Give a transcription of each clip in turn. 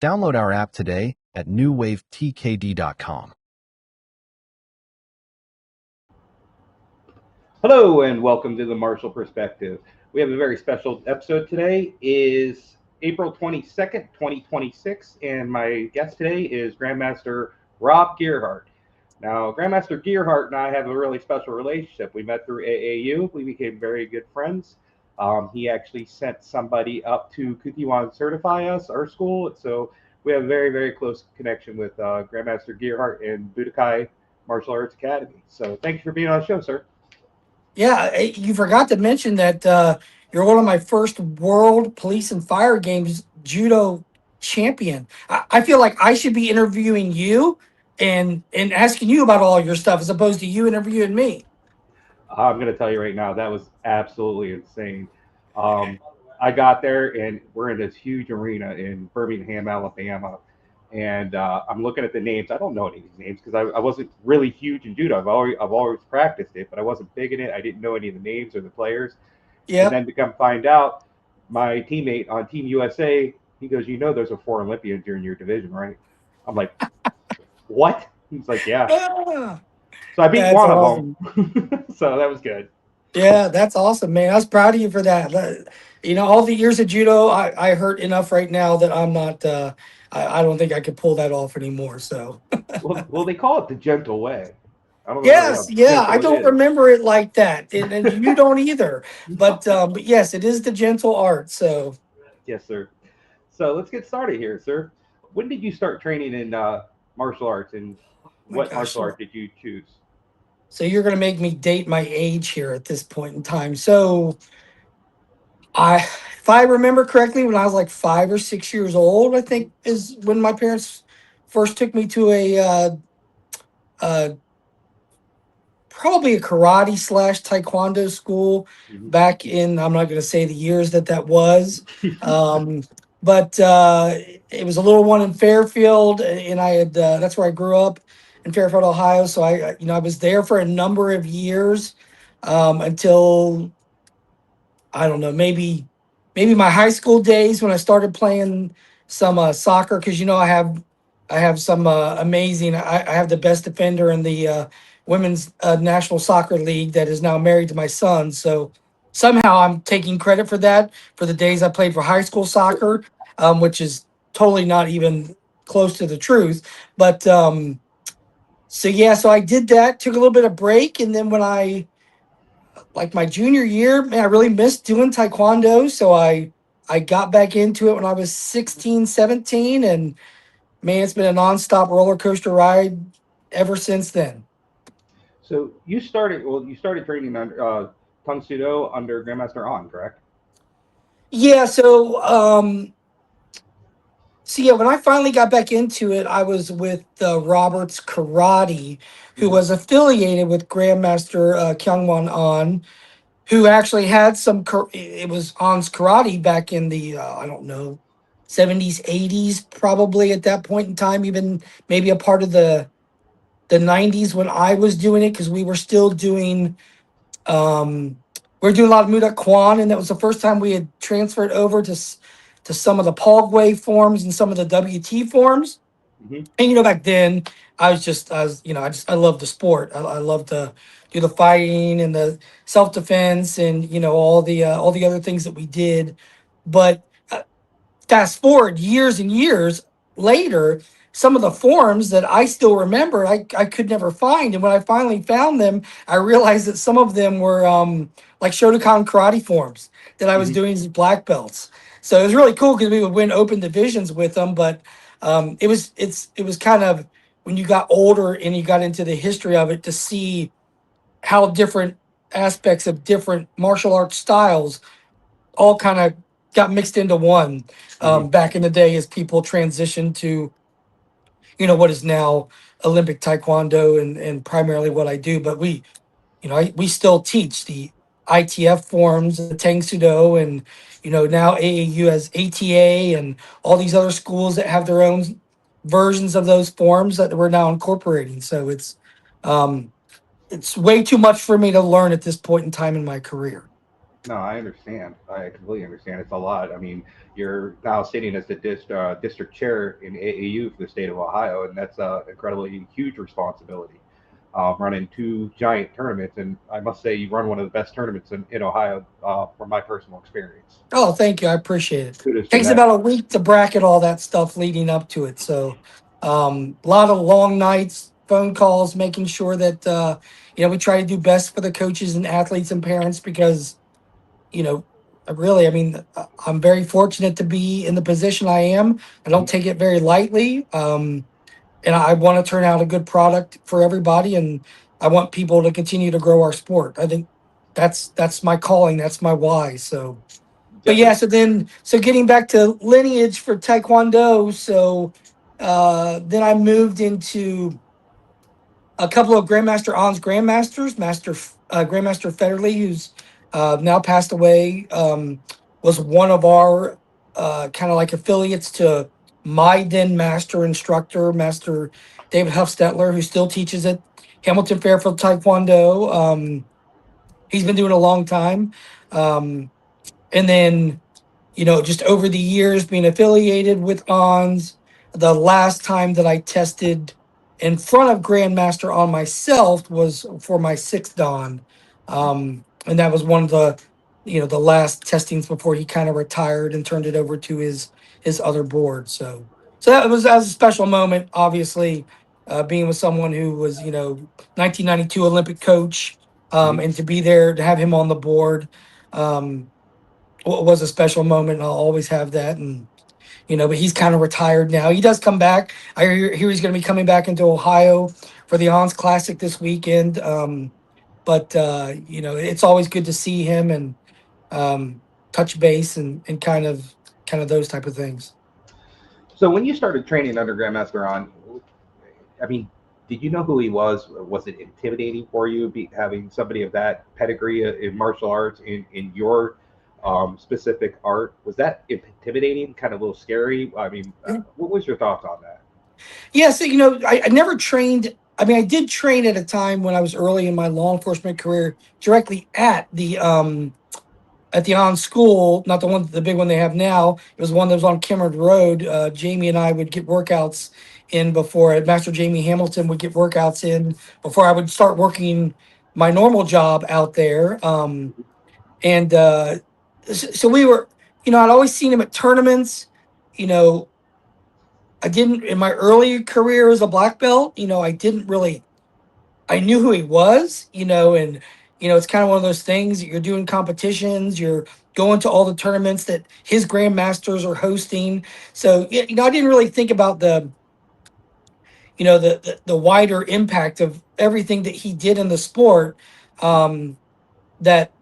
Download our app today at newwavetkd.com. Hello and welcome to the Martial Perspective. We have a very special episode today. Is April 22nd, 2026, and my guest today is Grandmaster Rob Gerhardt. Now, Grandmaster Gerhardt and I have a really special relationship. We met through AAU. We became very good friends. He actually sent somebody up to Kukiwan to certify us, our school. So we have a very, very close connection with Grandmaster Gerhardt and Budokai Martial Arts Academy. So thank you for being on the show, sir. Yeah, you forgot to mention that you're one of my first World Police and Fire Games judo champion. I feel like I should be interviewing you and asking you about all your stuff as opposed to you interviewing me. I'm going to tell you right now, that was absolutely insane. Um, I got there and we're in this huge arena in Birmingham, Alabama. And I'm looking at the names. I don't know any of these names because I wasn't really huge in judo. I've always practiced it, but I wasn't big in it. I didn't know any of the names or the players. And Yep. then to come find out, my teammate on Team USA, he goes, "You know, there's a four Olympians in your division, right?" I'm like, "What?" He's like, "Yeah." Ah, So I beat that's one of awesome. them. So that was good. Yeah, that's awesome, man. I was proud of you for that. All the years of judo, I hurt enough right now that I'm not. I don't think I could pull that off anymore. So. Well, they call it the gentle way. I don't know really Yes, how yeah, I gentle it don't is. remember it like that, and you don't either. But yes, it is the gentle art. So, Yes, sir. So let's get started here, sir. When did you start training in martial arts, and my what gosh, martial art so did you choose? you're gonna make me date my age here at this point in time. So, if I remember correctly, when I was like 5 or 6 years old, I think is when my parents first took me to uh, probably a karate slash taekwondo school Mhm. back in, I'm not going to say the years that was, um, but it was a little one in Fairfield, and that's where I grew up, in Fairfield, Ohio. So I was there for a number of years, until, I don't know, maybe my high school days when I started playing some soccer, because I have some amazing. I have the best defender in the women's national soccer league that is now married to my son. So somehow I'm taking credit for that, for the days I played for high school soccer, which is totally not even close to the truth. But yeah, so I did that, took a little bit of break, and then when I, like, my junior year, man, I really missed doing taekwondo. So I got back into it when I was 16, 17, and man, it's been a nonstop roller coaster ride ever since then. So you started training under Tang Sudo under Grandmaster On, correct? Yeah, so yeah, when I finally got back into it, I was with Roberts Karate, who Hmm. was affiliated with Grandmaster Kyungwon An, who actually had it was An's karate back in the, I don't know, 70s, 80s, probably at that point in time, even maybe a part of the 90s when I was doing it, because we were still doing, we were doing a lot of Muda Kwan, and that was the first time we had transferred over to some of the Pogway forms and some of the WT forms. Hmm. And back then, I loved the sport. I loved to do the fighting and the self defense, and all the other things that we did. But fast forward years and years later, some of the forms that I still remember, I could never find. And when I finally found them, I realized that some of them were like Shotokan karate forms that I was Hmm. doing as black belts. So it was really cool because we would win open divisions with them. But it was kind of, when you got older and you got into the history of it, to see how different aspects of different martial arts styles all kind of got mixed into one, Hmm. back in the day, as people transitioned to what is now Olympic Taekwondo, and primarily what I do. But we still teach the ITF forms, the Tang Sudo, and now AAU has ATA, and all these other schools that have their own versions of those forms that we're now incorporating. So um, it's way too much for me to learn at this point in time in my career. No, I understand. I completely understand. It's a lot. I mean, you're now sitting as the district chair in AAU for the state of Ohio, and that's an incredibly huge responsibility. Running two giant tournaments, and I must say, you run one of the best tournaments in Ohio from my personal experience. Oh, thank you. I appreciate it. Kudos to Takes that. about a week to bracket all that stuff leading up to it. So, a lot of long nights, phone calls, making sure that, we try to do best for the coaches and athletes and parents because, you know, really, I mean, I'm very fortunate to be in the position I am. I don't take it very lightly. And I want to turn out a good product for everybody. And I want people to continue to grow our sport. I think that's my calling. That's my why. So, but yeah, Definitely. so getting back to lineage for Taekwondo, so then I moved into a couple of Grandmaster On's Grandmasters, Grandmaster Federley, who's now passed away, was one of our kind of like affiliates to my then master instructor, Master David Huffstetler, who still teaches at Hamilton Fairfield Taekwondo. He's been doing it a long time. And then just over the years being affiliated with ONS, the last time that I tested in front of Grandmaster on myself was for my sixth Dan. And that was one of the last testings before he kind of retired and turned it over to his other board. So that was a special moment, obviously, being with someone who was, 1992 Olympic coach, Mhm. and to be there to have him on the board. Um, was a special moment. I'll always have that. And, but he's kind of retired now. He does come back. I hear he's going to be coming back into Ohio for the Ons Classic this weekend. But it's always good to see him and touch base and kind of those type of things. So when you started training under Grandmaster on, I mean, did you know who he was? Was it intimidating for you having somebody of that pedigree in martial arts in your specific art? Was that intimidating? Kind of a little scary? I mean, what was your thoughts on that? Yeah, so I never trained. I mean, I did train at a time when I was early in my law enforcement career directly at the on school, not the big one they have now. It was one that was on Kimmard Road. Jamie and I would get workouts in before Master Jamie Hamilton would get workouts in before I would start working my normal job out there. And so we were, I'd always seen him at tournaments. You know, I didn't in my early career as a black belt. I didn't really I knew who he was, and it's kind of one of those things. You're doing competitions, you're going to all the tournaments that his grandmasters are hosting. So I didn't really think about the wider impact of everything that he did in the sport, that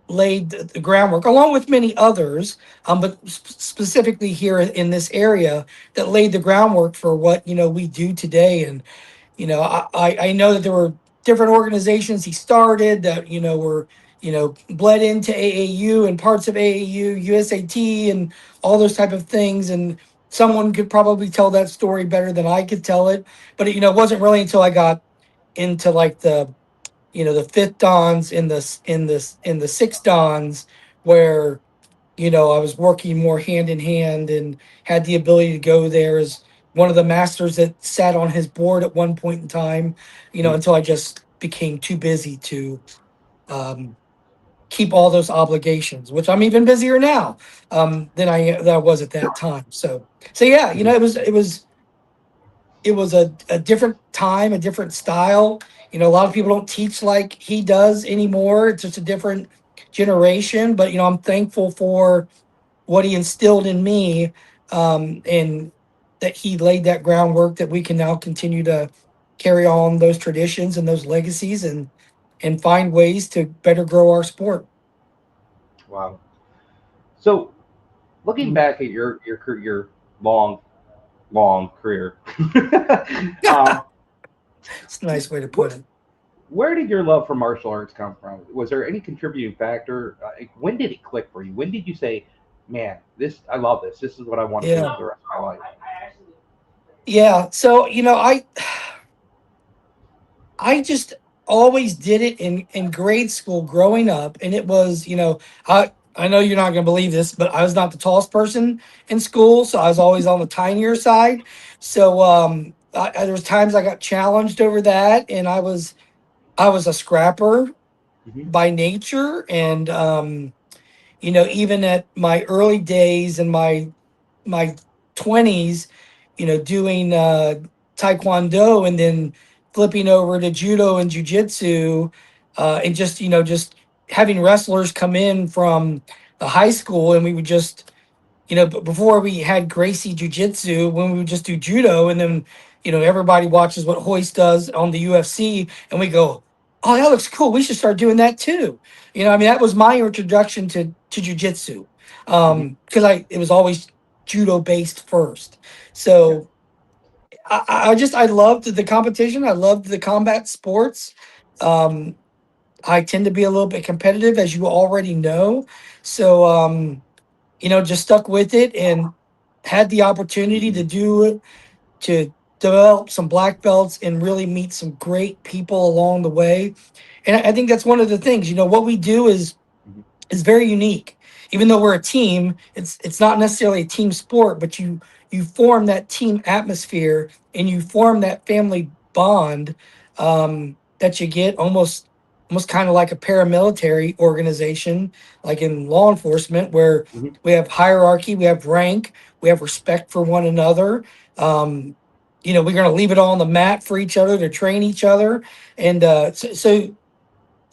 laid the groundwork, along with many others, but specifically here in this area, that laid the groundwork for what we do today. And I know that there were different organizations he started that, were, bled into AAU and parts of AAU, USAT, and all those type of things. And someone could probably tell that story better than I could tell it. But, it wasn't really until I got into like the fifth dons in the sixth dons where I was working more hand in hand and had the ability to go there as one of the masters that sat on his board at one point in time, Mhm. until I just became too busy to um, keep all those obligations, which I'm even busier now than I was at that time. So yeah, Mhm. it was a different time, a different style. A lot of people don't teach like he does anymore. It's just a different generation. But I'm thankful for what he instilled in me, and that he laid that groundwork that we can now continue to carry on those traditions and those legacies and find ways to better grow our sport. Wow. So looking Mhm. back at your long career, um, It's a nice way to put what it. where did your love for martial arts come from? Was there any contributing factor? When did it click for you? When did you say, "Man, this I love this. This is what I want to do Yeah. for the rest of my life"? Yeah. So, I just always did it in grade school growing up, and it was, I know you're not going to believe this, but I was not the tallest person in school, so I was always on the tinier side. So there was times I got challenged over that, and I was a scrapper Hmm. by nature, and even at my early days in my 20s, doing taekwondo and then flipping over to judo and jujitsu, and just having wrestlers come in from the high school, and we would just, but before we had Gracie Jiu-Jitsu, when we would just do judo, and then, everybody watches what Hoist does on the UFC, and we go, oh, that looks cool. We should start doing that too. I mean, that was my introduction to Jiu-Jitsu, Hmm. because it was always judo based first. Yeah. So I loved the competition. I loved the combat sports. Um, I tend to be a little bit competitive, as you already know. So, just stuck with it and had the opportunity Hmm. to do it, to develop some black belts and really meet some great people along the way. And I think that's one of the things, what we do Hmm. is very unique. Even though we're a team, it's not necessarily a team sport, but you form that team atmosphere and you form that family bond, that you get almost kind of like a paramilitary organization, like in law enforcement, where Hmm. we have hierarchy, we have rank, we have respect for one another. Um, we're going to leave it all on the mat for each other to train each other, and so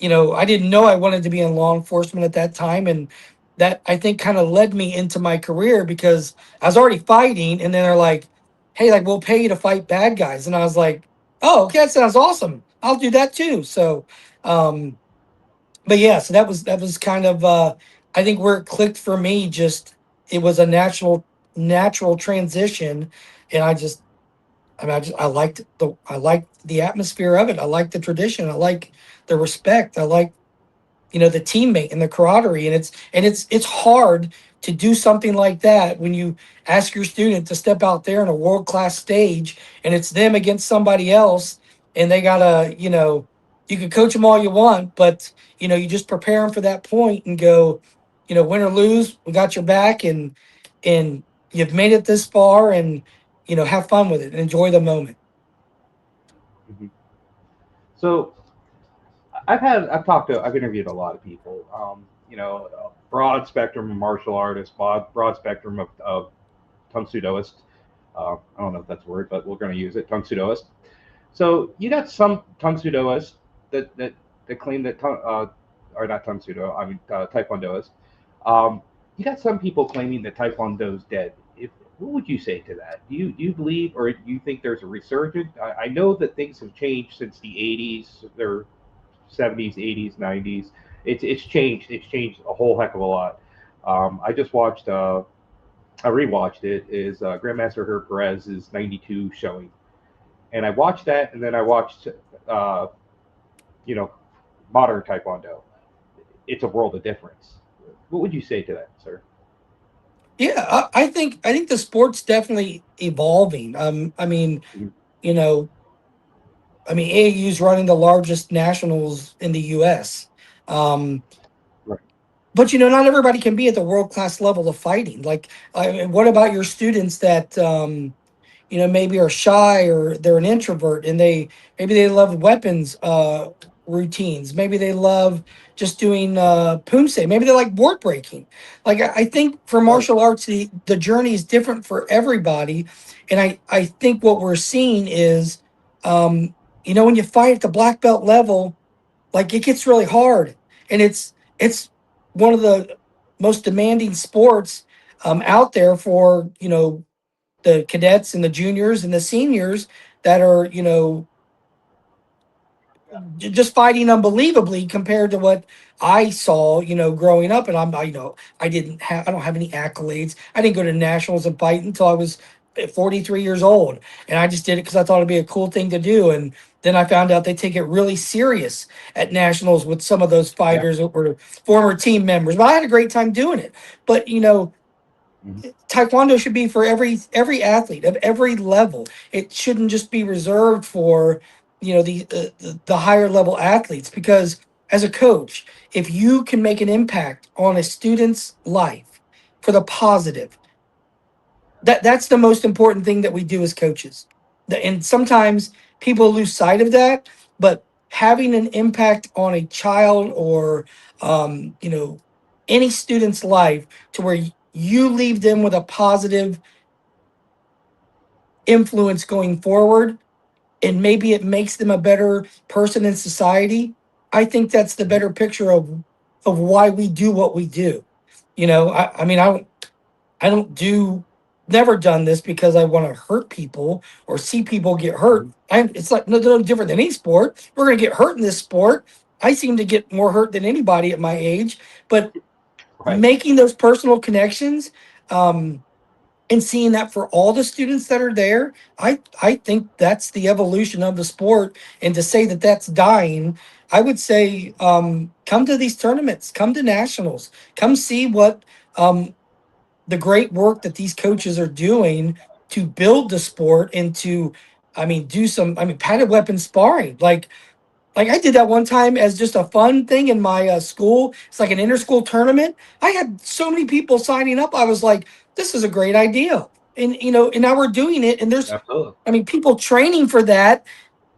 I didn't know I wanted to be in law enforcement at that time. And that, I think, kind of led me into my career, because I was already fighting. And then they're like, hey, like, we'll pay you to fight bad guys. And I was like, oh, okay, that sounds awesome. I'll do that too. So, um, but yeah, so that was kind of, I think, where it clicked for me. Just, it was a natural transition. And I liked the atmosphere of it. I liked the tradition. I like the respect. I like, the teammate and the camaraderie, and it's hard to do something like that when you ask your student to step out there on a world class stage, and it's them against somebody else, and they gotta, you can coach them all you want, but you just prepare them for that point and go, win or lose, we got your back, and you've made it this far, and have fun with it and enjoy the moment. Hmm. So I've interviewed a lot of people. A broad spectrum of martial artists, broad spectrum of tung sudoists. I don't know if that's a word, but we're going to use it. Tung sudoist. So you got some tung sudoists that claim that or not tung sudo, I mean taekwondoists. Um, you got some people claiming that taekwondo's dead. What would you say to that? Do you believe, or do you think there's a resurgence? I know that things have changed since the '80s. There 70s, 80s, 90s. It's changed. It's changed a whole heck of a lot. I just watched. I rewatched it. Is Grandmaster Perez's '92 showing, and I watched that, and then I watched, uh, you know, modern Taekwondo. It's a world of difference. What would you say to that, sir? Yeah, I think the sport's definitely evolving. Mhm. You know, AAU's running the largest nationals in the U.S. Um, Right. but not everybody can be at the world class level of fighting. Like, what about your students that maybe are shy, or they're an introvert, and maybe they love weapons routines. Maybe they love just doing poomsae. Maybe they like board breaking. Like, I think for Right. martial arts, the journey is different for everybody. And I think what we're seeing is, when you fight at the black belt level, like, it gets really hard, and it's one of the most demanding sports out there for the cadets and the juniors and the seniors that are just fighting unbelievably compared to what I saw growing up. And I don't have any accolades. I didn't go to nationals and fight until I was 43 years old, and I just did it because I thought it'd be a cool thing to do. And then I found out they take it really serious at nationals with some of those Yeah. fighters that were former team members. But I had a great time doing it. But Mhm. Taekwondo should be for every athlete of every level. It shouldn't just be reserved for the higher level athletes, because as a coach, if you can make an impact on a student's life for the positive, that's the most important thing that we do as coaches. And sometimes people lose sight of that, but having an impact on a child or any student's life to where you leave them with a positive influence going forward, and maybe it makes them a better person in society. I think that's the better picture of why we do what we do. I mean, I don't do never done this because I want to hurt people or see people get hurt. It's like no different than any sport. We're gonna get hurt in this sport. I seem to get more hurt than anybody at my age, but Right. making those personal connections, and seeing that for all the students that are there, I think that's the evolution of the sport. And to say that that's dying, I would say, come to these tournaments, come to nationals, come see what the great work that these coaches are doing to build the sport and to, do some, padded weapon sparring. Like I did that one time as just a fun thing in my school. It's like an inter-school tournament. I had so many people signing up. I was like, this is a great idea. And now we're doing it. And there's, Absolutely. people training for that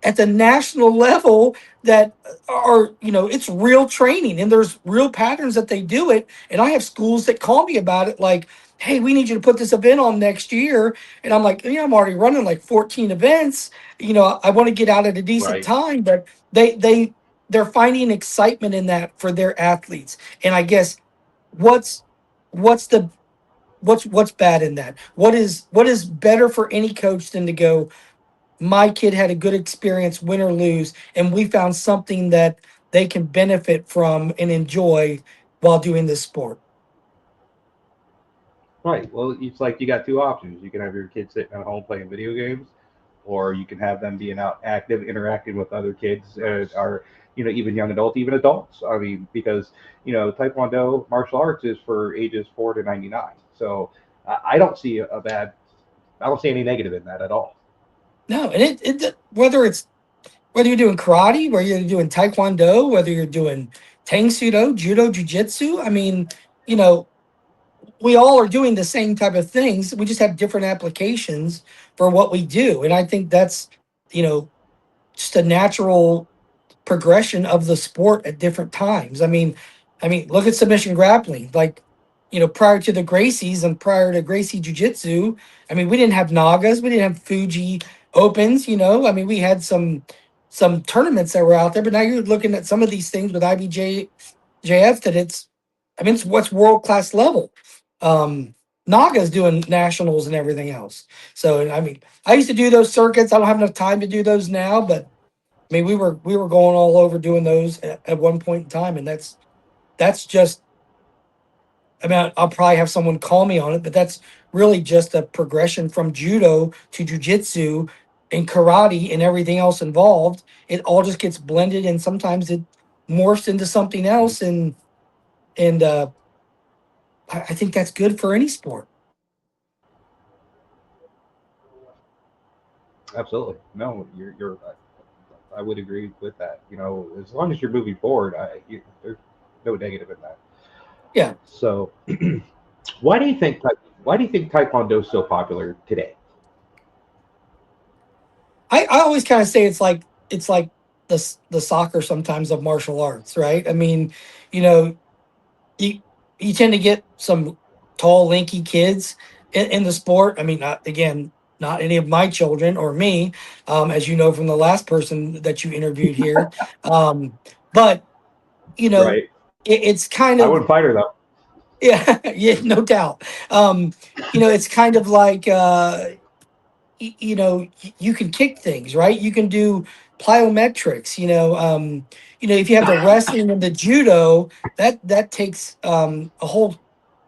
at the national level that are, it's real training and there's real patterns that they do it. And I have schools that call me about it like, hey, we need you to put this event on next year. And I'm like, I'm already running like 14 events. I want to get out at a decent Right. time, but they're finding excitement in that for their athletes. And I guess what's what's the what's bad in that? What is better for any coach than to go, my kid had a good experience, win or lose, and we found something that they can benefit from and enjoy while doing this sport. Right. Well, it's like you got two options. You can have your kids sitting at home playing video games, or you can have them being out active, interacting with other kids, or even young adults, even adults. I mean, because Taekwondo martial arts is for ages 4 to 99. So I don't see I don't see any negative in that at all. No, and whether you're doing karate, whether you're doing taekwondo, whether you're doing tang sudo, judo, jiu-jitsu, you know, we all are doing the same type of things. We just have different applications for what we do. And I think that's, you know, just a natural progression of the sport at different times. Look at submission grappling. Like, prior to the Gracies and prior to Gracie Jiu Jitsu, we didn't have Nagas, we didn't have Fuji Opens. We had some tournaments that were out there, but now you're looking at some of these things with IBJJF that it's what's world class level. Naga's doing nationals and everything else. So I used to do those circuits. I don't have enough time to do those now, but we were going all over doing those at one point in time, and that's just. I'll probably have someone call me on it, but that's really just a progression from judo to jujitsu and karate and everything else involved. It all just gets blended, and sometimes it morphs into something else, and I think that's good for any sport. Absolutely. No, you're. I would agree with that. As long as you're moving forward, there's no negative in that. Yeah, So, why do you think why do you think Taekwondo is so popular today? I always kind of say it's like the soccer sometimes of martial arts, right? You know, you you tend to get some tall, lanky kids in the sport. Not any of my children or me, as you know from the last person that you interviewed here. But you know, Right. it's kind I of, wouldn't fight her though. yeah, yeah, no doubt. It's kind of like, you can kick things, right? You can do plyometrics. If you have the wrestling and the judo, that takes a whole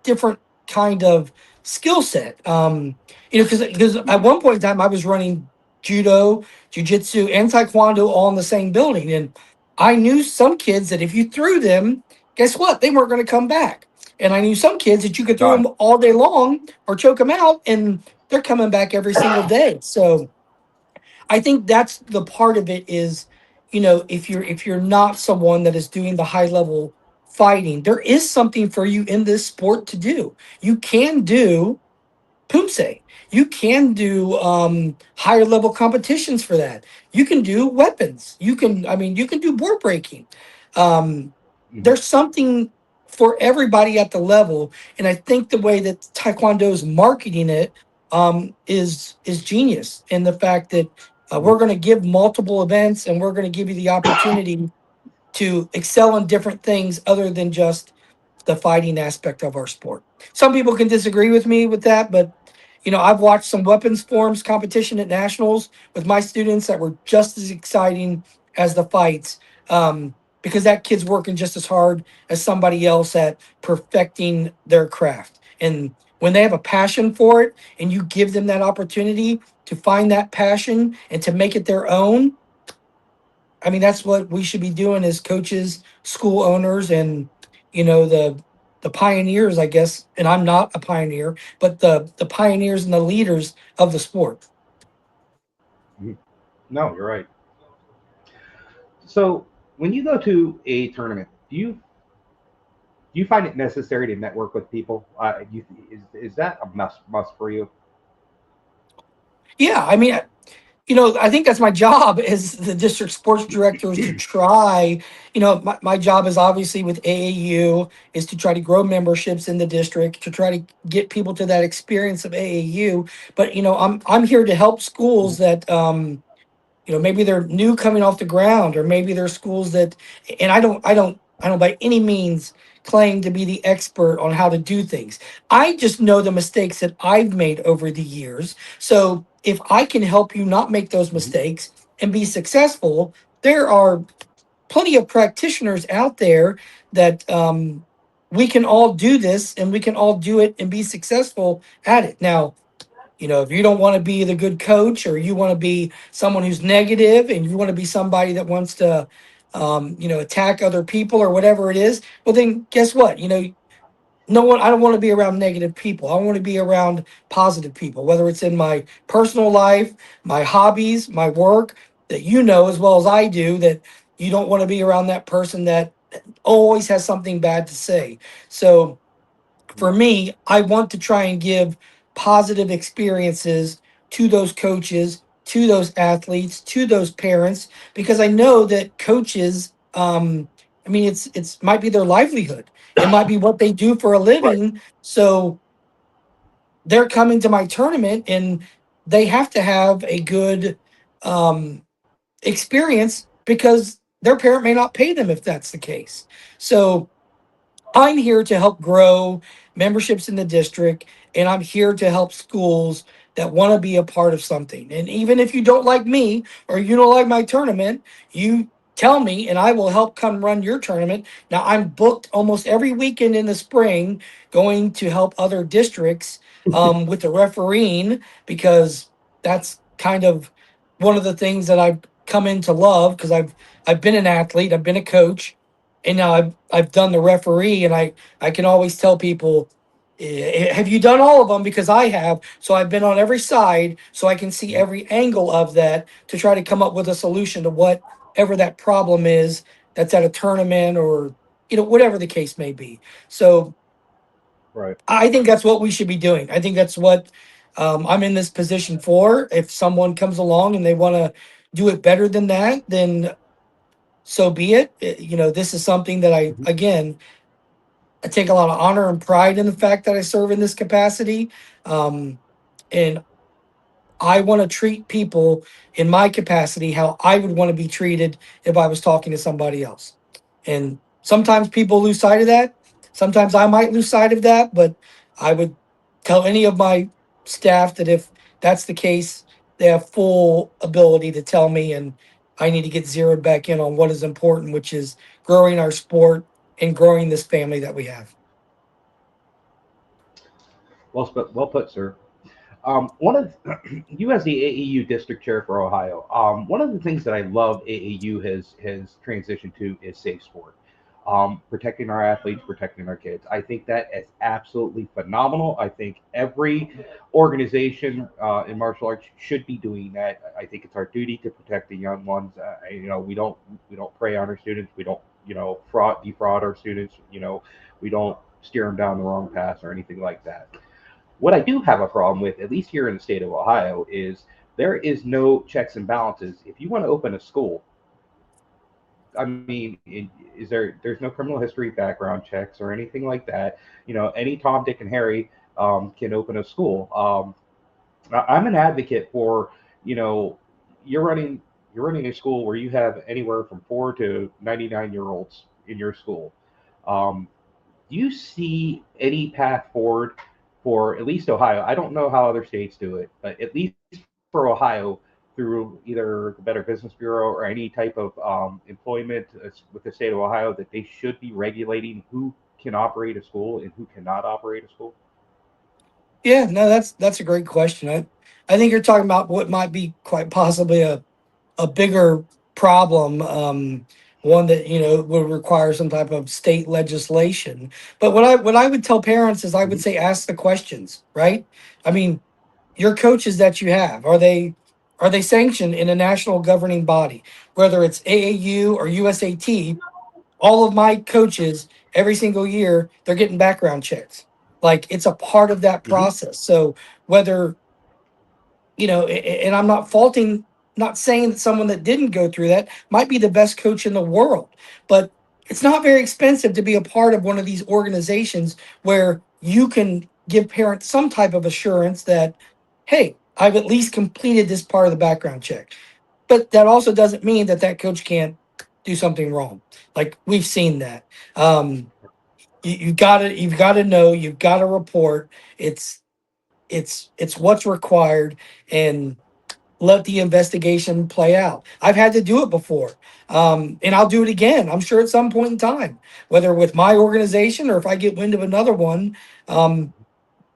different kind of skill set. Because at one point in time I was running judo, jujitsu, and taekwondo all in the same building, and I knew some kids that if you threw them, guess what? They weren't going to come back. And I knew some kids that you could throw Done. them all day long or choke them out, and they're coming back every single day. So I think that's the part of it is, if you're not someone that is doing the high level fighting, there is something for you in this sport to do. You can do Pumse. You can do higher level competitions for that. You can do weapons. You can do board breaking. Um, Mhm. there's something for everybody at the level, and I think the way that Taekwondo is marketing it is genius. In the fact that we're Mhm. going to give multiple events, and we're going to give you the opportunity to excel in different things other than just the fighting aspect of our sport. Some people can disagree with me with that, but I've watched some weapons forms competition at nationals with my students that were just as exciting as the fights, because that kid's working just as hard as somebody else at perfecting their craft. And when they have a passion for it, and you give them that opportunity to find that passion and to make it their own, I mean, that's what we should be doing as coaches, school owners, and the pioneers, I guess. And I'm not a pioneer, but the pioneers and the leaders of the sport. Mhm. No, you're right. So when you go to a tournament, do you find it necessary to network with people? Is that a must for you? Yeah, I mean, I think that's my job as the district sports director is to try. My job is obviously with AAU is to try to grow memberships in the district, to try to get people to that experience of AAU. But I'm here to help schools that maybe they're new coming off the ground, or maybe they're schools that, and I don't by any means claim to be the expert on how to do things. I just know the mistakes that I've made over the years. So if I can help you not make those Mhm. mistakes and be successful, there are plenty of practitioners out there that we can all do this, and we can all do it and be successful at it. Now, if you don't want to be the good coach, or you want to be someone who's negative, and you want to be somebody that wants to, attack other people or whatever it is, well, then guess what? No one, I don't want to be around negative people. I want to be around positive people, whether it's in my personal life, my hobbies, my work, that as well as I do, that you don't want to be around that person that always has something bad to say. So, for me, I want to try and give positive experiences to those coaches, to those athletes, to those parents, because I know that coaches, I mean, it's might be their livelihood. It might be what they do for a Right. living. So they're coming to my tournament, and they have to have a good um, experience, because their parent may not pay them if that's the case. So I'm here to help grow memberships in the district, and I'm here to help schools that want to be a part of something. And even if you don't like me, or you don't like my tournament, you tell me and I will help come run your tournament. Now, I'm booked almost every weekend in the spring going to help other districts with the refereeing, because that's kind of one of the things that I've come in to love, because I've been an athlete, I've been a coach, and now I've done the referee, and I can always tell people, have you done all of them? Because I have. So I've been on every side, so I can see every angle of that to try to come up with a solution to whatever that problem is that's at a tournament, or whatever the case may be. So Right. I think that's what we should be doing. I think that's what I'm in this position for. If someone comes along and they want to do it better than that, then so be it. This is something that Mhm. I take a lot of honor and pride in the fact that I serve in this capacity. Um, and I want to treat people in my capacity how I would want to be treated if I was talking to somebody else. And sometimes people lose sight of that. Sometimes I might lose sight of that, but I would tell any of my staff that if that's the case, they have full ability to tell me, and I need to get zeroed back in on what is important, which is growing our sport and growing this family that we have. Well put, sir. One of you as the AAU district chair for Ohio. One of the things that I love AAU has transitioned to is safe sport. protecting our athletes, protecting our kids. I think that is absolutely phenomenal. I think every organization in martial arts should be doing that. I think it's our duty to protect the young ones. We don't prey on our students. We don't defraud our students. We don't steer them down the wrong path or anything like that. What I do have a problem with, at least here in the state of Ohio, is there is no checks and balances. If you want to open a school, I mean, there's no criminal history background checks or anything like that. Any Tom, Dick, and Harry can open a school. I'm an advocate for, you know, you're running you're running a school where you have anywhere from 4 to 99-year-olds in your school. Um, do you see any path forward for at least Ohio? I don't know how other states do it, but at least for Ohio, through either the Better Business Bureau or any type of employment with the state of Ohio, that they should be regulating who can operate a school and who cannot operate a school? Yeah, no, that's a great question. I think you're talking about what might be quite possibly a bigger problem, one that would require some type of state legislation. But what I would tell parents is I would Hmm. say ask the questions, right? I mean, your coaches that you have, are they sanctioned in a national governing body, whether it's AAU or USAT? All of my coaches every single year, they're getting background checks. Like it's a part of that Hmm. process. So whether and I'm not faulting, not saying that someone that didn't go through that might be the best coach in the world, but it's not very expensive to be a part of one of these organizations where you can give parents some type of assurance that, hey, I've at least completed this part of the background check. But that also doesn't mean that that coach can't do something wrong. Like we've seen that. Um, you've got to know, you've got to report. It's what's required, and let the investigation play out. I've had to do it before, and I'll do it again. I'm sure at some point in time, whether with my organization or if I get wind of another one. Um,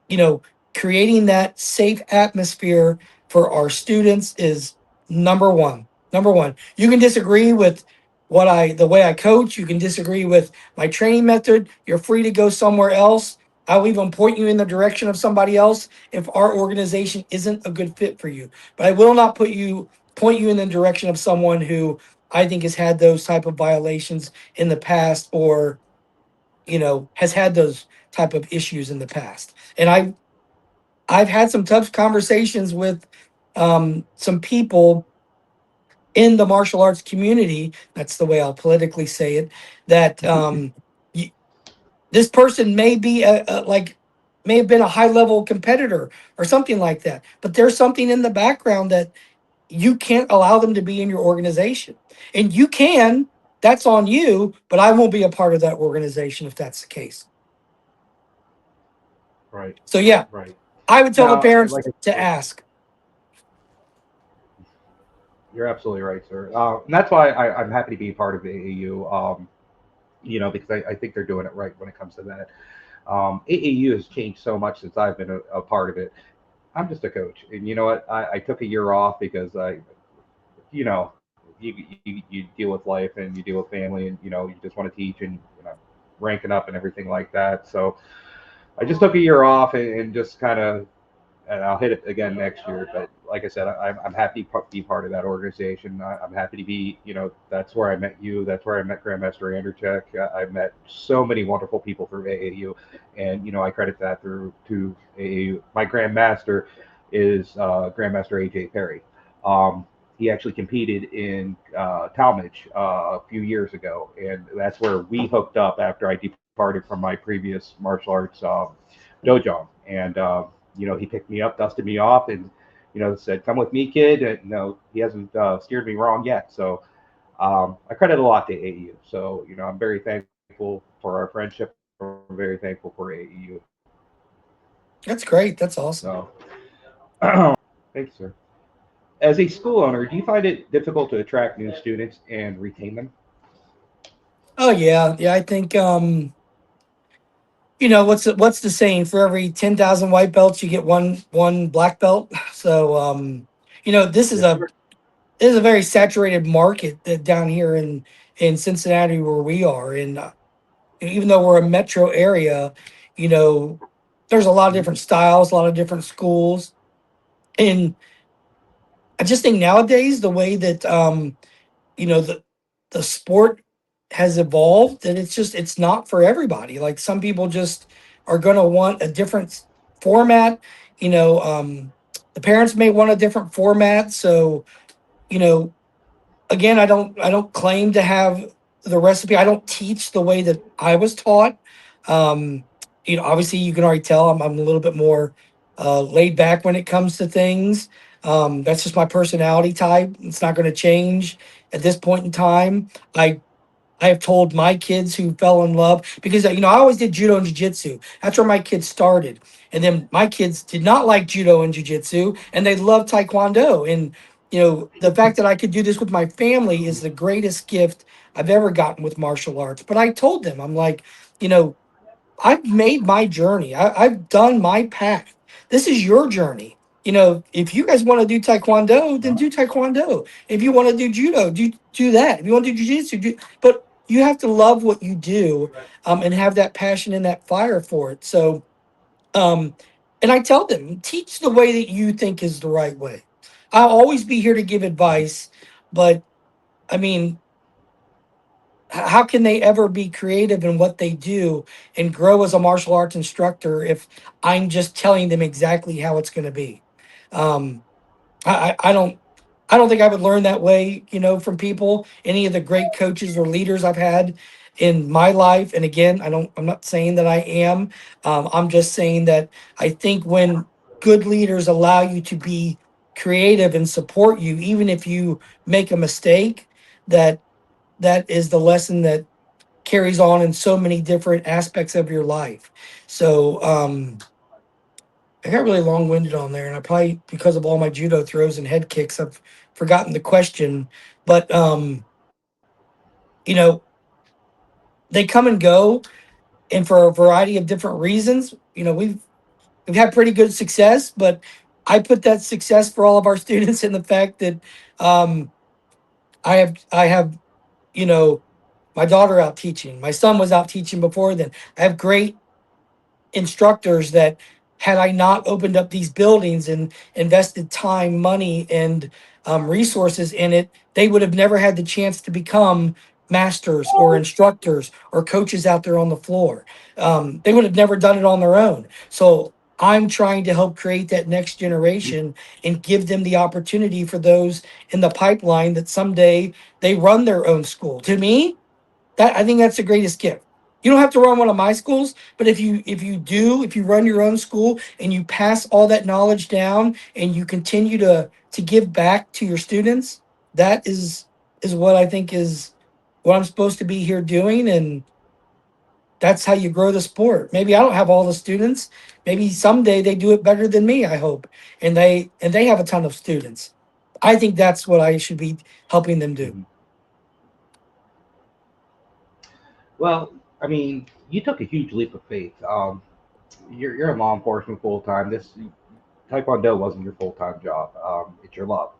you know, Creating that safe atmosphere for our students is number one. Number one. You can disagree with the way I coach. You can disagree with my training method. You're free to go somewhere else. I'll even point you in the direction of somebody else if our organization isn't a good fit for you. But I will not point you in the direction of someone who I think has had those type of violations in the past, or has had those type of issues in the past. And I've had some tough conversations with some people in the martial arts community. That's the way I'll politically say it. That y- this person may be may have been a high level competitor or something like that, but there's something in the background that you can't allow them to be in your organization, and you can. That's on you, but I won't be a part of that organization if that's the case. Right, So yeah, right. I would tell the Now, parents like I to said, ask. you're absolutely right, sir. And that's why I'm happy to be part of the AAU. Because I think they're doing it right when it comes to that. AAU has changed so much since I've been a part of it. I'm just a coach, and you know what? I took a year off because you know, you deal with life and you deal with family, and you just want to teach and ranking up and everything like that. So I just took a year off and just kind of, and I'll hit it again next year. But like I said, I'm happy to be part of that organization. I'm happy to be, that's where I met you. That's where I met Grandmaster Anderchek. I met so many wonderful people through AAU, and I credit that through to AAU. My Grandmaster is Grandmaster AJ Perry. Um, he actually competed in Talmadge a few years ago, and that's where we hooked up after I departed from my previous martial arts dojo. And he picked me up, dusted me off, and said, "Come with me, kid." And he hasn't steered me wrong yet. So I credit a lot to AEU. So I'm very thankful for our friendship. I'm very thankful for AEU. That's great. That's awesome. So thanks, sir. As a school owner, do you find it difficult to attract new students and retain them? Oh yeah, yeah. I think what's the saying? For every 10,000 white belts, you get one black belt. So this is Yes, a sir. this is a very saturated market that down here in Cincinnati where we are, and even though we're a metro area, you know, there's a lot of different styles, a lot of different schools. And I just think nowadays the way that you know the sport has evolved, that it's not for everybody. Like some people just are going to want a different format. You know, the parents may want a different format. So, you know, again, I don't claim to have the recipe. I don't teach the way that I was taught. Um, you know, obviously you can already tell I'm a little bit more laid back when it comes to things. That's just my personality type. It's not going to change at this point in time. I have told my kids who fell in love, because you know I always did judo and jiu-jitsu. That's where my kids started. And then my kids did not like judo and jiu-jitsu, and they loved taekwondo. And you know, the fact that I could do this with my family is the greatest gift I've ever gotten with martial arts. But I told them, I'm like, you know, I've made my journey. I've done my path. This is your journey. You know, if you guys want to do taekwondo, then do taekwondo. If you want to do judo, do that. If you want to do jiu-jitsu, but you have to love what you do, and have that passion and that fire for it. So, um, and I tell them, teach the way that you think is the right way. I'll always be here to give advice, but I mean, how can they ever be creative in what they do and grow as a martial arts instructor if I'm just telling them exactly how it's going to be? Um, I don't think I would learn that way, you know, from people. Any of the great coaches or leaders I've had in my life, and again, I'm not saying that I am. I'm just saying that I think when good leaders allow you to be creative and support you, even if you make a mistake, that that is the lesson that carries on in so many different aspects of your life. So I got really long winded on there, and I probably, because of all my judo throws and head kicks, I've forgotten the question. But you know, they come and go, and for a variety of different reasons. You know, we've had pretty good success, but I put that success for all of our students in the fact that um, I have you know, my daughter out teaching. My son was out teaching before then. I have great instructors that, had I not opened up these buildings and invested time, money, and resources in it, they would have never had the chance to become masters or instructors or coaches out there on the floor. They would have never done it on their own. So I'm trying to help create that next generation and give them the opportunity for those in the pipeline that someday they run their own school. To me, that I think that's the greatest gift. You don't have to run one of my schools, but if you run your own school and you pass all that knowledge down and you continue to give back to your students, that is what I think is what I'm supposed to be here doing. And that's how you grow the sport. Maybe I don't have all the students. Maybe someday they do it better than me, I hope. And they have a ton of students. I think that's what I should be helping them do. Mhm. Well, I mean, you took a huge leap of faith. You're in law enforcement full time. This Taekwondo wasn't your full time job. It's your love,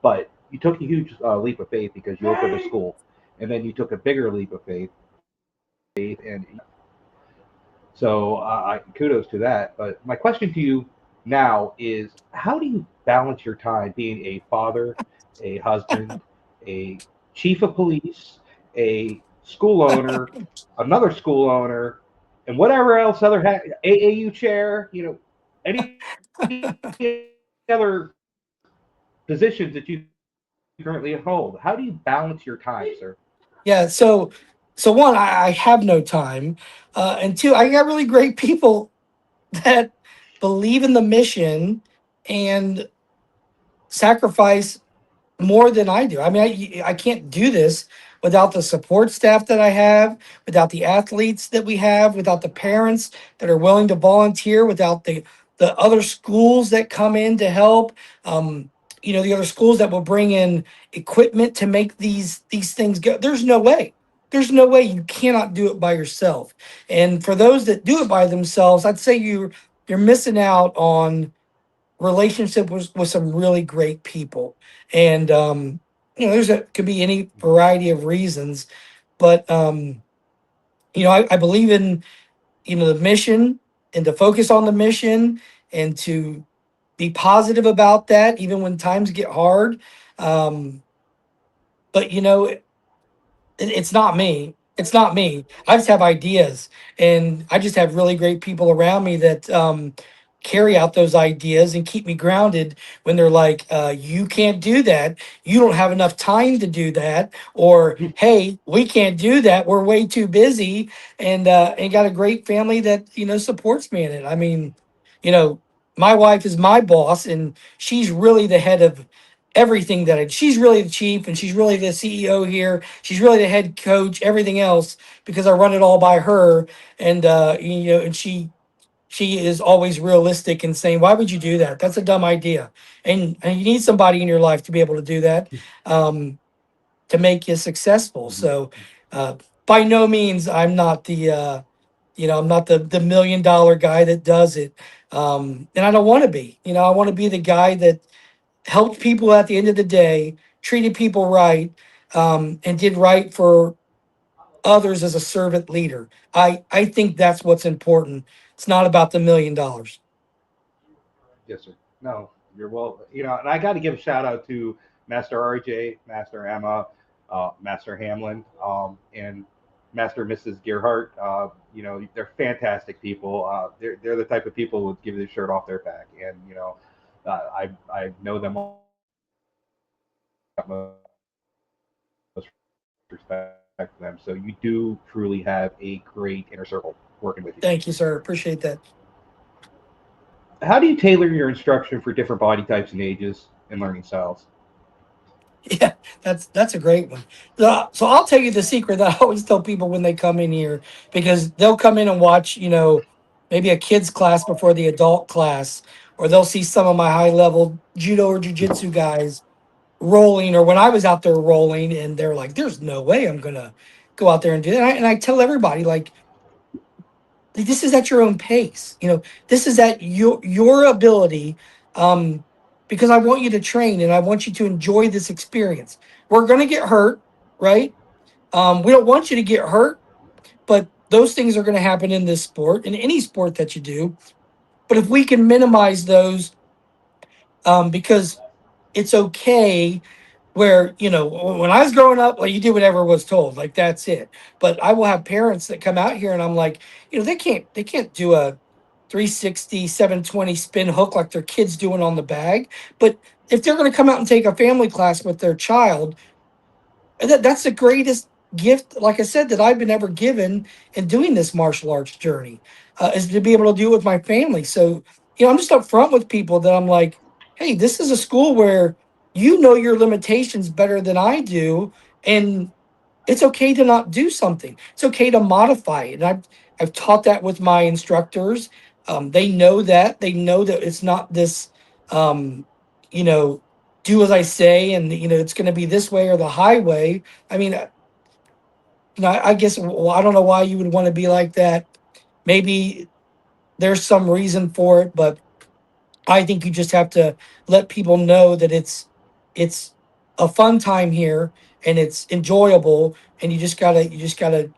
but you took a huge leap of faith because you opened a school, and then you took a bigger leap of faith, and so kudos to that. But my question to you now is, how do you balance your time being a father, a husband, a chief of police, a school owner, another school owner, and whatever else other AAU chair, any other positions that you currently hold? How do you balance your time, sir? Yeah, so one, I have no time, and two, I got really great people that believe in the mission and sacrifice more than I do. I mean, I can't do this without the support staff that I have, without the athletes that we have, without the parents that are willing to volunteer, without the other schools that come in to help. You know, the other schools that will bring in equipment to make these things go. There's no way. There's no way. You cannot do it by yourself. And for those that do it by themselves, I'd say you're missing out on relationship with some really great people. And you know, could be any variety of reasons, but I believe in, the mission, and to focus on the mission, and to be positive about that, even when times get hard. Um, but it's not me. It's not me. I just have ideas, and I just have really great people around me that carry out those ideas and keep me grounded when they're like, "You can't do that. You don't have enough time to do that," or "Hey, we can't do that. We're way too busy." And got a great family that supports me in it. I mean, you know, my wife is my boss, and she's really the head of everything she's really the chief, and she's really the CEO here. She's really the head coach, everything else, because I run it all by her. And she is always realistic and saying, why would you do that? That's a dumb idea. And you need somebody in your life to be able to do that, to make you successful. So uh, by no means I'm not the $1 million guy that does it. And I don't want to be. I want to be the guy that helped people at the end of the day, treated people right, and did right for others as a servant leader. I think that's what's important. It's not about the $1 million. Yes, sir. No, you're well. And I got to give a shout out to Master RJ, Master Emma, Master Hamlin, and Master and Mrs. Gerhardt. They're fantastic people. They're the type of people who would give the shirt off their back, and I know them all. Utmost respect for them. So you do truly have a great inner circle working with you. Thank you, sir. Appreciate that. How do you tailor your instruction for different body types and ages and learning styles? Yeah, that's a great one. So I'll tell you the secret that I always tell people when they come in here, because they'll come in and watch, maybe a kids class before the adult class, or they'll see some of my high level judo or jujitsu guys rolling, or when I was out there rolling, and they're like, "There's no way I'm gonna go out there and do that." And I tell everybody, like, this is at your own pace. This is at your ability, um, because I want you to train and I want you to enjoy this experience. We're gonna get hurt, right? We don't want you to get hurt, but those things are gonna happen in this sport, in any sport that you do. But if we can minimize those, because it's okay, where when I was growing up, like, you did whatever was told, like, that's it. But I will have parents that come out here, and I'm like, they can't do a 360 720 spin hook like their kids doing on the bag. But if they're going to come out and take a family class with their child, that's the greatest gift, like I said, that I've been ever given in doing this martial arts journey, is to be able to do it with my family. So I'm just upfront with people that I'm like, hey, this is a school where your limitations better than I do, and it's okay to not do something. It's okay to modify it. And I've taught that with my instructors. They know that. They know that it's not this, you know, do as I say, and it's going to be this way or the highway. I mean, I guess, well, I don't know why you would want to be like that. Maybe there's some reason for it, but I think you just have to let people know that it's a fun time here, and it's enjoyable, and you just gotta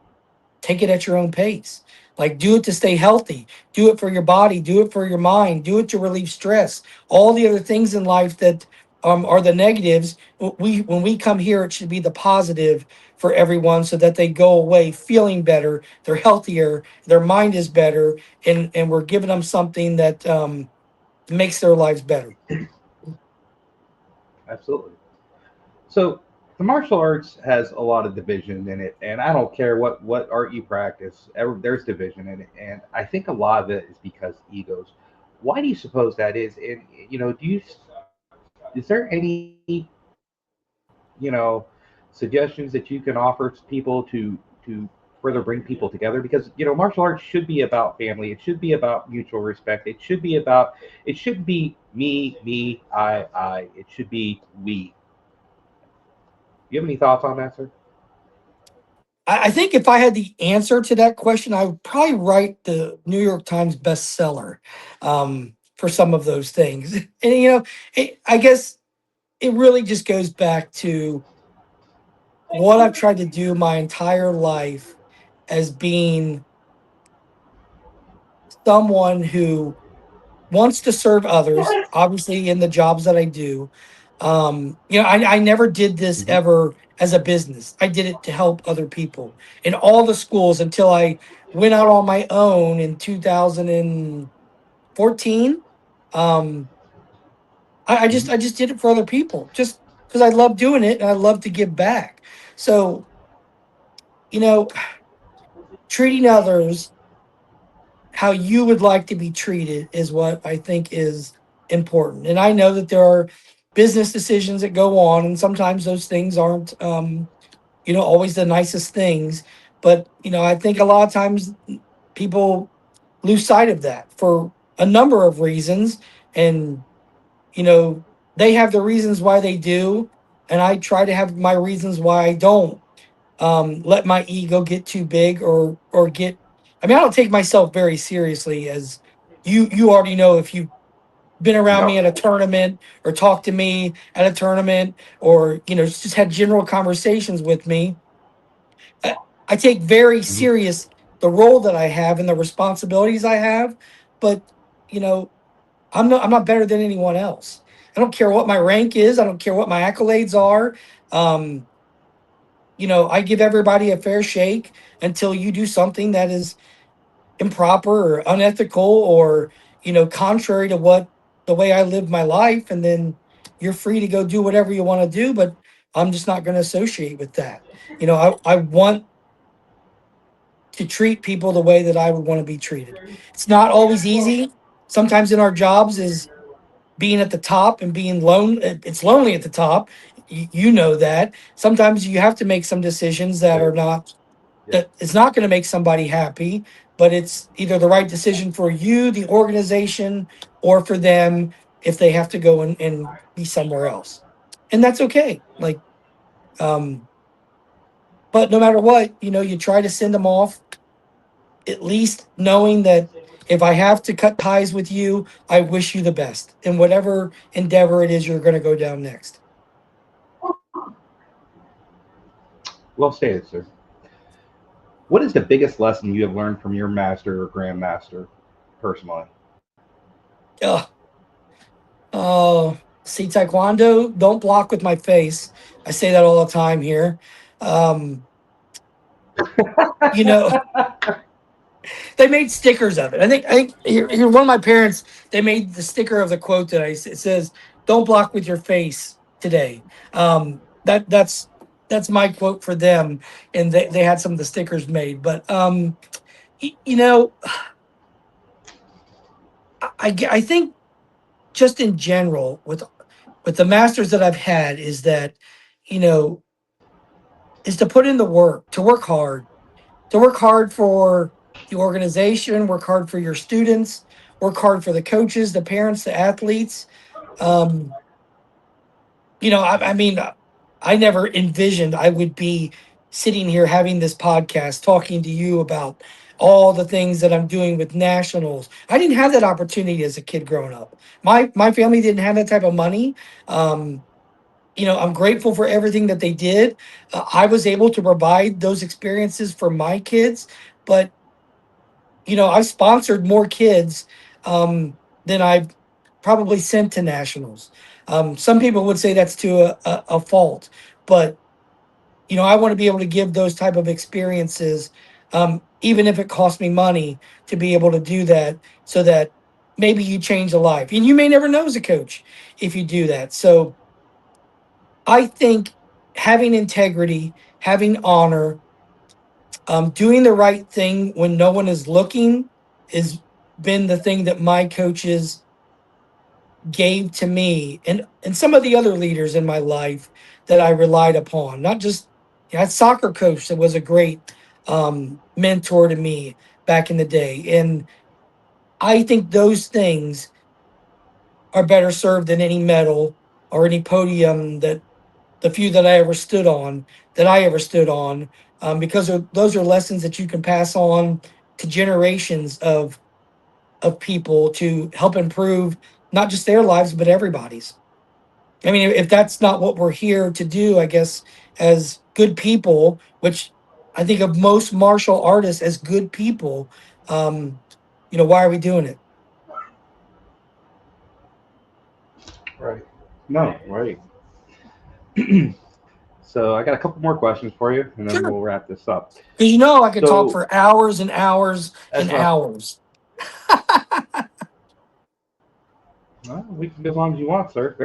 take it at your own pace. Like, do it to stay healthy, do it for your body, do it for your mind, do it to relieve stress. All the other things in life that are the negatives. When we come here, it should be the positive for everyone, so that they go away feeling better, they're healthier, their mind is better, and we're giving them something that makes their lives better. Absolutely. So the martial arts has a lot of division in it, and I don't care what art you practice, there's division in it, and I think a lot of it is because egos. Why do you suppose that is? And do you is there any suggestions that you can offer to people to further bring people together? Because martial arts should be about family. It should be about mutual respect. It should be me, I. It should be we. You have any thoughts on that, sir? I think if I had the answer to that question, I would probably write the New York Times bestseller, for some of those things. And I guess it really just goes back to what I've tried to do my entire life as being someone who wants to serve others, obviously in the jobs that I do. I never did this Mhm. ever as a business. I did it to help other people in all the schools until I went out on my own in 2014. Um, Mhm. I just did it for other people, just because I love doing it and I love to give back. So, you know, treating others how you would like to be treated is what I think is important. And I know that there are business decisions that go on, and sometimes those things aren't, always the nicest things. But I think a lot of times people lose sight of that for a number of reasons, and you know they have the reasons why they do, and I try to have my reasons why I don't let my ego get too big or get. I mean, I don't take myself very seriously, as you already know if you've been around me No. at a tournament or talked to me at a tournament, or just had general conversations with me. I, I take very Mhm. serious the role that I have and the responsibilities I have, but you know I'm not better than anyone else. I don't care what my rank is. I don't care what my accolades are. Um, I give everybody a fair shake until you do something that is improper or unethical or, contrary to what the way I live my life. And then you're free to go do whatever you want to do, but I'm just not going to associate with that. I want to treat people the way that I would want to be treated. It's not always easy. Sometimes in our jobs is being at the top and being lone. It's lonely at the top. You know that. Sometimes you have to make some decisions that are Very. not Yeah. that it's not going to make somebody happy, but it's either the right decision for you, the organization, or for them if they have to go and be somewhere else. And that's okay. Um, but no matter what, you try to send them off, at least knowing that if I have to cut ties with you, I wish you the best in whatever endeavor it is you're going to go down next. Well stated, sir. What is the biggest lesson you have learned from your master or grandmaster, personally? Ugh. Oh, see, Taekwondo, don't block with my face. I say that all the time here. Um, you know, they made stickers of it. I think one of my parents, they made the sticker of the quote that it says, "Don't block with your face today." That's my quote for them, and they had some of the stickers made. But y- you know, I think just in general with the masters that I've had is that you know is to put in the work, to work hard for the organization, work hard for your students, work hard for the coaches, the parents, the athletes. Um, I mean, I never envisioned I would be sitting here having this podcast talking to you about all the things that I'm doing with nationals. I didn't have that opportunity as a kid growing up. My family didn't have that type of money. Um, I'm grateful for everything that they did. I was able to provide those experiences for my kids, but I sponsored more kids than I've probably sent to nationals. Some people would say that's to a fault, but I want to be able to give those type of experiences, even if it costs me money to be able to do that, so that maybe you change a life, and you may never know as a coach if you do that. So I think having integrity, having honor, doing the right thing when no one is looking has been the thing that my coaches gave to me and some of the other leaders in my life that I relied upon. Not just I had a soccer coach that was a great mentor to me back in the day. And I think those things are better served than any medal or any podium that the few that I ever stood on, because those are lessons that you can pass on to generations of people to help improve not just their lives but everybody's. I mean, if that's not what we're here to do, I guess as good people, which I think of most martial artists as good people. Why are we doing it? Right. No, right. So I got a couple more questions for you, and then Sure. we'll wrap this up. Because I could talk So for hours and hours as and a hours. well, we can go as long as you want, sir.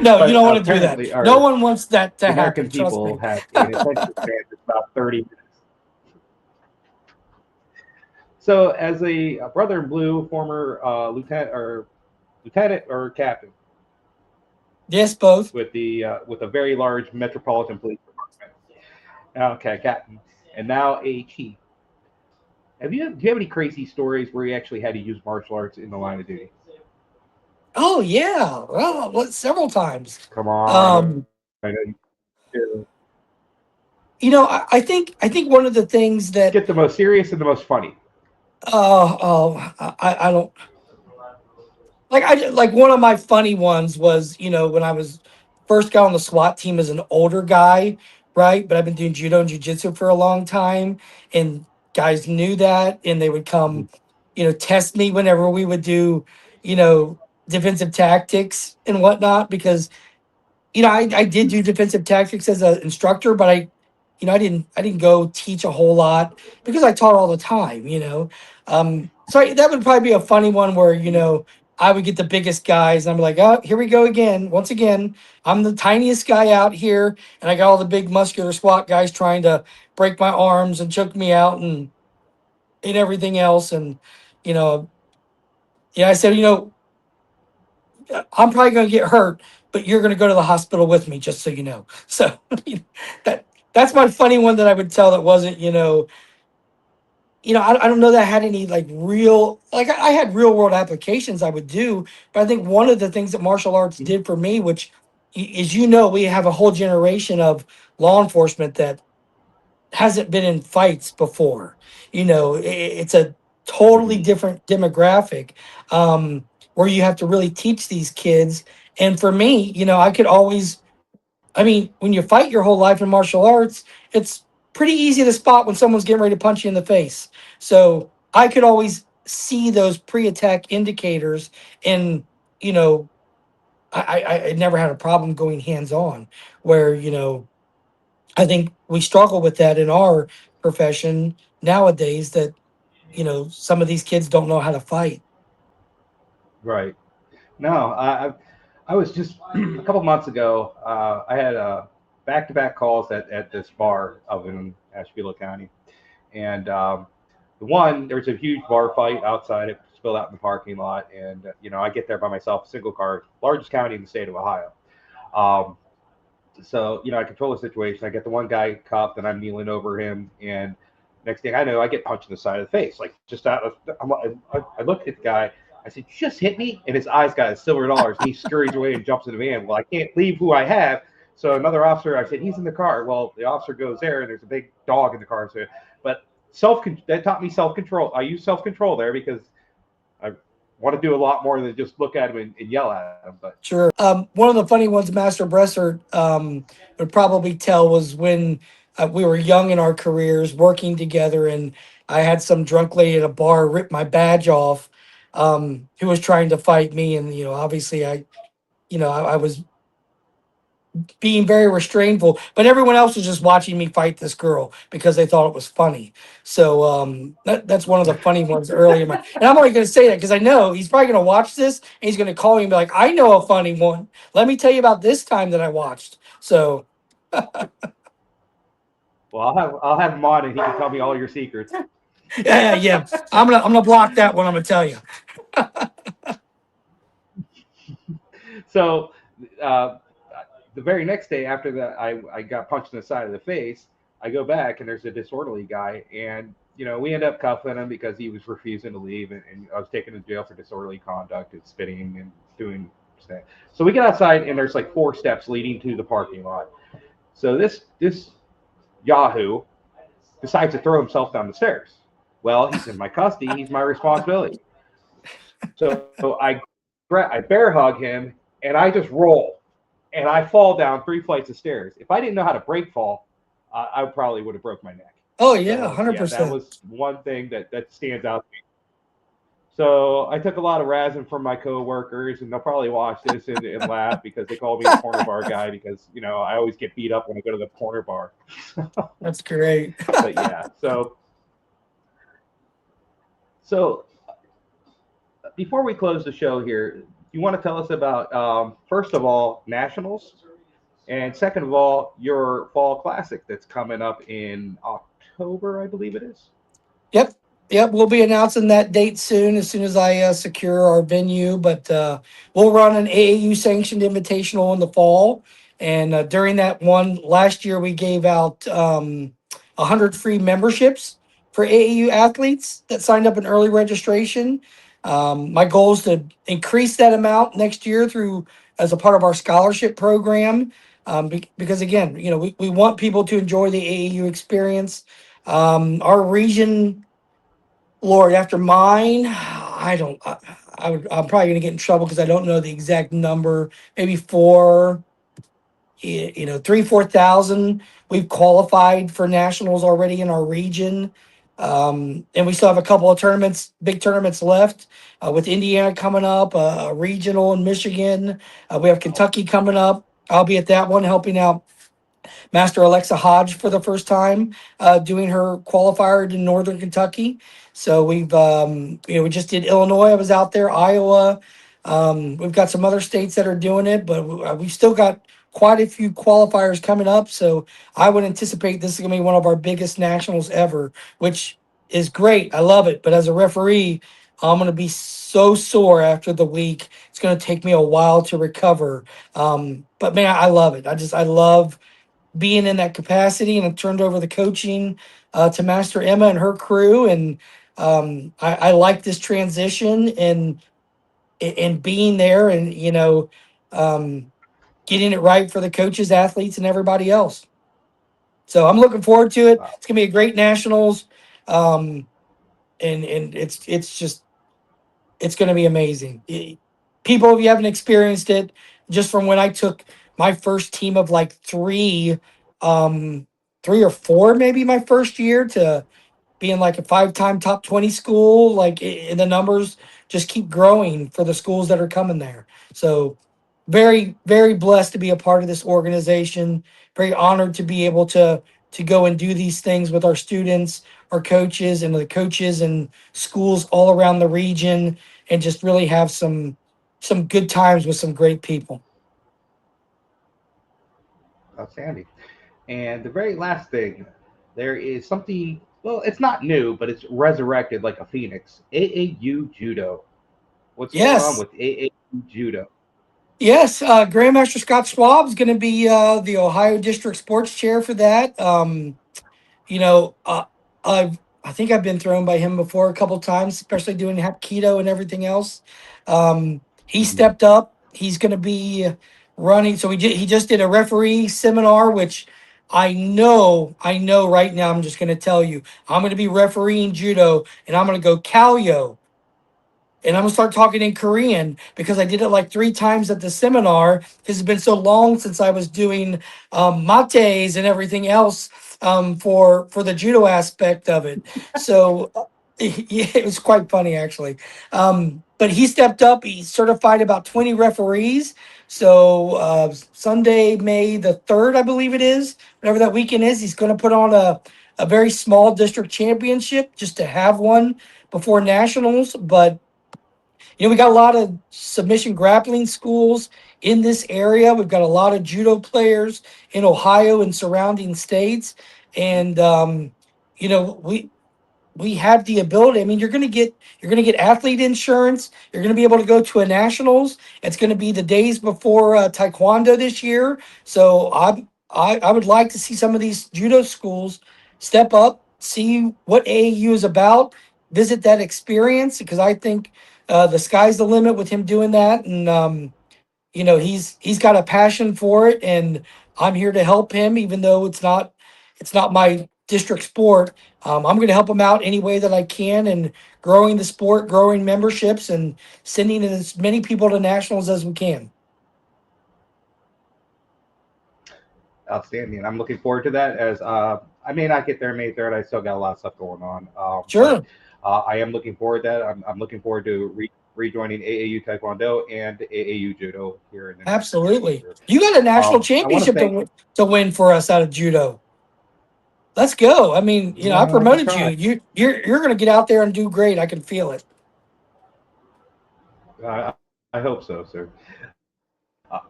No, you But don't want to do that. apparently, No our one wants that the to American happen. Trust people me. have an attention span that's about 30 minutes. So, as a brother in blue, former lieutenant or captain Yes, both. with a very large metropolitan police department. Okay, captain, and now a chief. Do you have any crazy stories where you actually had to use martial arts in the line of duty? Oh yeah. Well, several times. Come on, Um, I know you do. I think one of the things Let's that get the most serious and the most funny. I don't like one of my funny ones was, when I was first got on the SWAT team as an older guy, right? But I've been doing judo and jujitsu for a long time, and guys knew that, and they would come, test me whenever we would do, you know, defensive tactics and whatnot, because I did do defensive tactics as an instructor, but I didn't go teach a whole lot because I taught all the time, that would probably be a funny one where, I would get the biggest guys and I'm like, oh, here we go again. Once again, I'm the tiniest guy out here, and I got all the big muscular SWAT guys trying to break my arms and choke me out and everything else. And, you know, I said, I'm probably going to get hurt, but you're going to go to the hospital with me, just so you know. So that that's my funny one that I would tell that wasn't, I don't know that I had any like real, like I had real world applications I would do, but I think one of the things that martial arts Mhm. did for me, which is, we have a whole generation of law enforcement that hasn't been in fights before. It's a totally Mhm. different demographic, where you have to really teach these kids. And for me, I could always, I mean, when you fight your whole life in martial arts, it's pretty easy to spot when someone's getting ready to punch you in the face. So I could always see those pre-attack indicators, and you know, I never had a problem going hands on. Where I think we struggle with that in our profession nowadays. That some of these kids don't know how to fight. Right. No, I was just a couple months ago. I had back-to-back calls at this bar up in Asheville County, and there was a huge bar fight outside. It spilled out in the parking lot, and I get there by myself, single car, largest county in the state of Ohio. Um, so I control the situation. I get the one guy cuffed, and I'm kneeling over him, and next thing I know, I get punched in the side of the face, like just out of. I look at the guy. I said, "You just hit me," and his eyes got his silver dollars, and he scurries away and jumps in the van. Well, I can't leave who I have, so another officer. I said, "He's in the car." Well, the officer goes there, and there's a big dog in the car. So, but that taught me self control. I use self control there because I want to do a lot more than just look at him and yell at him. But Sure. One of the funny ones Master Bresser would probably tell was when we were young in our careers working together, and I had some drunk lady at a bar rip my badge off, who was trying to fight me. And, obviously I was being very restrainful, but everyone else was just watching me fight this girl because they thought it was funny. So that's one of the funny ones early in my. And I'm only going to say that because I know he's probably going to watch this and he's going to call me and be like, "I know a funny one. Let me tell you about this time that I watched." So well, I'll have him on, and he can tell me all your secrets. yeah, yeah, I'm gonna block that one. I'm gonna tell you. So uh, the very next day after that, I got punched in the side of the face. I go back and there's a disorderly guy, and we end up cuffing him because he was refusing to leave, and I was taken to jail for disorderly conduct and spitting and doing stuff. So we get outside, and there's like 4 steps leading to the parking lot. So this Yahoo decides to throw himself down the stairs. Well, he's in my custody. He's my responsibility. So I bear hug him, and I just roll, and I fall down 3 flights of stairs. If I didn't know how to break fall, I probably would have broke my neck. Oh yeah, So yeah, that 100%. was one thing that stands out to me. So I took a lot of razzing from my coworkers, and they'll probably watch this and laugh because they call me a corner bar guy because I always get beat up when I go to the corner bar. That's great. But yeah, so before we close the show here, you want to tell us about first of all nationals, and second of all your fall classic that's coming up in October, I believe it is. Yep. Yep. We'll be announcing that date soon as I secure our venue. But we'll run an AAU sanctioned invitational in the fall. And during that one last year, we gave out 100 free memberships for AAU athletes that signed up in early registration. My goal is to increase that amount next year through as a part of our scholarship program. Because again, we want people to enjoy the AAU experience. Our region, Lord, after mine, I don't. I'm probably gonna get in trouble because I don't know the exact number. Maybe four, 3, 4,000. We've qualified for nationals already in our region, and we still have a couple of tournaments, big tournaments left. With Indiana coming up, a regional in Michigan. We have Kentucky coming up. I'll be at that one helping out Master Alexa Hodge for the first time, doing her qualifier in Northern Kentucky. So we just did Illinois. I was out there, Iowa. We've got some other states that are doing it, but we've still got quite a few qualifiers coming up. So I would anticipate this is going to be one of our biggest nationals ever, which is great. I love it. But as a referee, I'm going to be so sore after the week. It's going to take me a while to recover. But man, I love it. I love being in that capacity, and I turned over the coaching to Master Emma and her crew. And I like this transition and being there and, getting it right for the coaches, athletes, and everybody else. So I'm looking forward to it. Wow. It's going to be a great nationals. And it's going to be amazing. People, if you haven't experienced it, just from when I took my first team of like um, 3 or 4, maybe my first year, to being like a 5-time top 20 school, like the numbers just keep growing for the schools that are coming there. So very, very blessed to be a part of this organization. Very honored to be able to go and do these things with our students, our coaches, and the coaches and schools all around the region, and just really have some good times with some great people. Outstanding. And the very last thing, there is something. Well, it's not new, but it's resurrected like a phoenix. AAU judo. What's going on Yes. with AAU judo? Yes, Grandmaster Scott Schwab is going to be the Ohio District Sports Chair for that. You know, uh, I think I've been thrown by him before a couple times, especially doing keto and everything else. He Mhm. stepped up. He's going to be running. So he just did a referee seminar, which I know right now. I'm just going to tell you, I'm going to be refereeing judo, and I'm going to go Kalyo, and I'm gonna start talking in Korean because I did it like 3 times at the seminar because it's been so long since I was doing mates and everything else for the judo aspect of it. So yeah, it was quite funny actually. But he stepped up. He certified about 20 referees. So Sunday, May the 3rd, I believe it is, whatever that weekend is, he's going to put on a very small district championship just to have one before nationals. But we got a lot of submission grappling schools in this area. We've got a lot of judo players in Ohio and surrounding states, and we have the ability. I mean, you're gonna get athlete insurance. You're gonna be able to go to a nationals. It's gonna be the days before Taekwondo this year. So I would like to see some of these judo schools step up, see what AAU is about, visit that experience, because I think the sky's the limit with him doing that. And he's got a passion for it, and I'm here to help him, even though it's not my district sport. I'm going to help him out any way that I can, and growing the sport, growing memberships, and sending as many people to nationals as we can. Outstanding. I'm looking forward to that. As I may not get there May 3rd, I still got a lot of stuff going on. But Sure. I am looking forward to that. I'm looking forward to rejoining AAU Taekwondo and AAU Judo here in the near Absolutely. future. You got a national I want to championship thank. to win for us out of judo. Let's go. I mean, I I can promoted you. try. You're going to get out there and do great. I can feel it. Uh, I hope so, sir.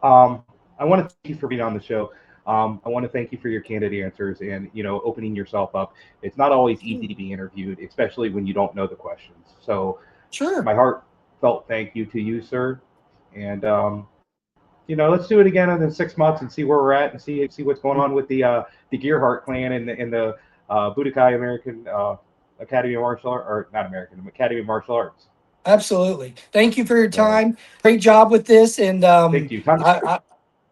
I want to thank you for being on the show. I want to thank you for your candid answers and opening yourself up. It's not always easy to be interviewed, especially when you don't know the questions. So Sure. my heartfelt thank you to you, sir. And let's do it again in 6 months and see where we're at and see what's going on with the Gerhardt clan and the Budokai American Academy of Martial Arts, or not American Academy of Martial Arts. Absolutely. Thank you for your So time. Great job with this. And thank you. Time to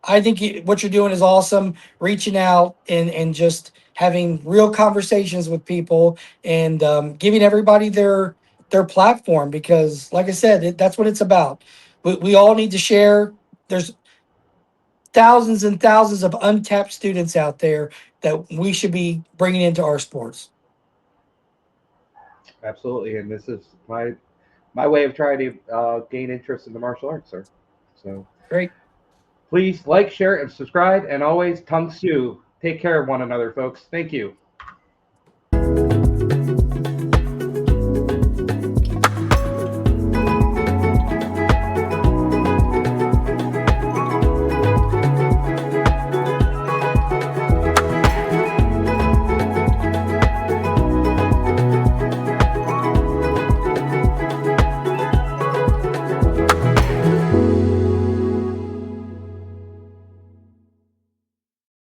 I think what you're doing is awesome. Reaching out and just having real conversations with people and giving everybody their platform because, like I said, that's what it's about. We all need to share. There's thousands and thousands of untapped students out there that we should be bringing into our sports. absolutely, and this is my way of trying to gain interest in the martial arts, sir. So Great. please like, share, and subscribe, and always Tung Su. Take care of one another, folks. Thank you.